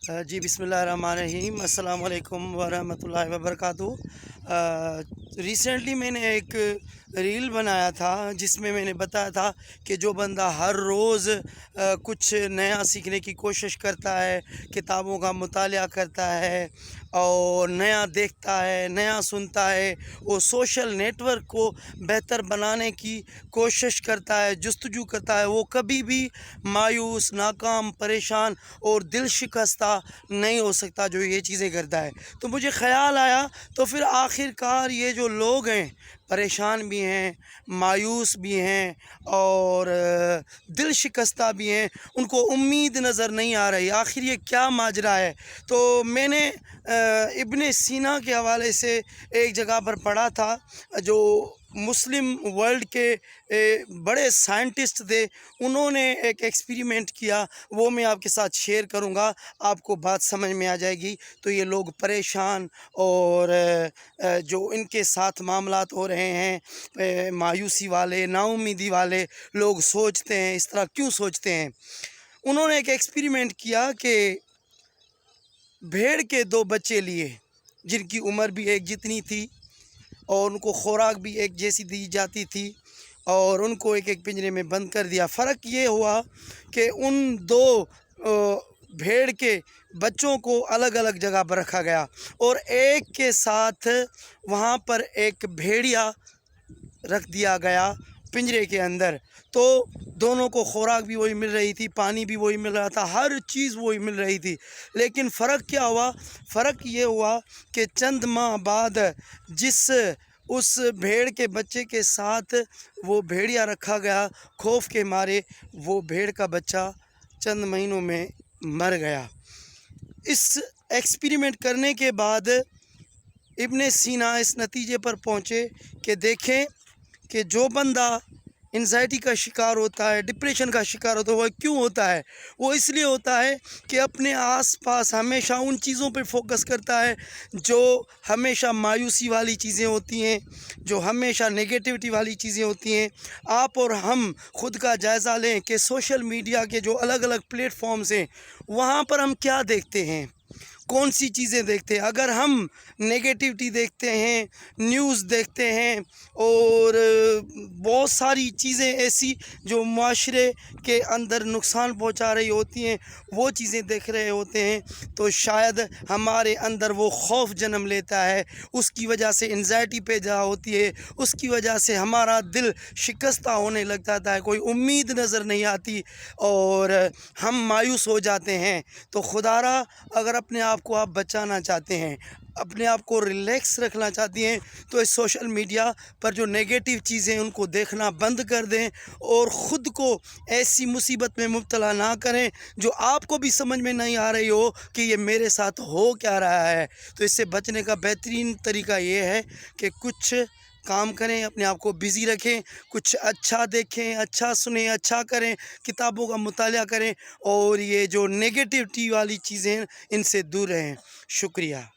जी बिस्मिल्लाहिर्रहमानिर्रहीम अस्सलाम वालेकुम वरहमतुल्लाहि वबरकातुहू। रिसेंटली मैंने एक रील बनाया था जिसमें मैंने बताया था कि जो बंदा हर रोज़ कुछ नया सीखने की कोशिश करता है, किताबों का मुतालिया करता है और नया देखता है, नया सुनता है, वो सोशल नेटवर्क को बेहतर बनाने की कोशिश करता है, जुस्तजू करता है, वो कभी भी मायूस, नाकाम, परेशान और दिल शिकस्ता नहीं हो सकता जो ये चीज़ें करता है। तो मुझे ख़याल आया, तो फिर आखिरकार ये जो लोग हैं परेशान भी हैं, मायूस भी हैं और दिल शिकस्ता भी हैं, उनको उम्मीद नज़र नहीं आ रही, आखिर ये क्या माजरा है। तो मैंने इब्ने सीना के हवाले से एक जगह पर पढ़ा था, जो मुस्लिम वर्ल्ड के बड़े साइंटिस्ट थे, उन्होंने एक एक्सपेरिमेंट किया, वो मैं आपके साथ शेयर करूंगा, आपको बात समझ में आ जाएगी। तो ये लोग परेशान और जो इनके साथ मामलात हो रहे हैं, मायूसी वाले, नाउमीदी वाले लोग सोचते हैं, इस तरह क्यों सोचते हैं। उन्होंने एक एक्सपेरिमेंट किया कि भेड़ के दो बच्चे लिए, जिनकी उम्र भी एक जितनी थी और उनको खुराक भी एक जैसी दी जाती थी, और उनको एक एक पिंजरे में बंद कर दिया। फ़र्क ये हुआ कि उन दो भेड़ के बच्चों को अलग अलग जगह पर रखा गया और एक के साथ वहाँ पर एक भेड़िया रख दिया गया पिंजरे के अंदर। तो दोनों को खुराक भी वही मिल रही थी, पानी भी वही मिल रहा था, हर चीज़ वही मिल रही थी। लेकिन फ़र्क क्या हुआ? फ़र्क ये हुआ कि चंद माह बाद जिस उस भेड़ के बच्चे के साथ वो भेड़िया रखा गया, खौफ के मारे वो भेड़ का बच्चा चंद महीनों में मर गया। इस एक्सपेरिमेंट करने के बाद इब्ने सीना इस नतीजे पर पहुँचे कि देखें कि जो बंदा एंजाइटी का शिकार होता है, डिप्रेशन का शिकार होता है, वो क्यों होता है? वो इसलिए होता है कि अपने आसपास हमेशा उन चीज़ों पे फोकस करता है जो हमेशा मायूसी वाली चीज़ें होती हैं, जो हमेशा नेगेटिविटी वाली चीज़ें होती हैं। आप और हम खुद का जायज़ा लें कि सोशल मीडिया के जो अलग अलग प्लेटफॉर्म्स हैं, वहाँ पर हम क्या देखते हैं, कौन सी चीज़ें देखते हैं। अगर हम नेगेटिविटी देखते हैं, न्यूज़ देखते हैं और बहुत सारी चीज़ें ऐसी जो माशरे के अंदर नुकसान पहुंचा रही होती हैं, वो चीज़ें देख रहे होते हैं, तो शायद हमारे अंदर वो खौफ जन्म लेता है, उसकी वजह से एंजाइटी पैदा होती है, उसकी वजह से हमारा दिल शिकस्ता होने लग जाता है, कोई उम्मीद नज़र नहीं आती और हम मायूस हो जाते हैं। तो खुदारा अगर अपने आप को आप बचाना चाहते हैं, अपने आप को रिलैक्स रखना चाहती हैं, तो इस सोशल मीडिया पर जो नेगेटिव चीज़ें उनको देखना बंद कर दें और ख़ुद को ऐसी मुसीबत में मुब्तला ना करें जो आपको भी समझ में नहीं आ रही हो कि ये मेरे साथ हो क्या रहा है। तो इससे बचने का बेहतरीन तरीका ये है कि कुछ काम करें, अपने आप को बिज़ी रखें, कुछ अच्छा देखें, अच्छा सुनें, अच्छा करें, किताबों का मुतालिया करें और ये जो नेगेटिविटी वाली चीज़ें हैं इनसे दूर रहें। शुक्रिया।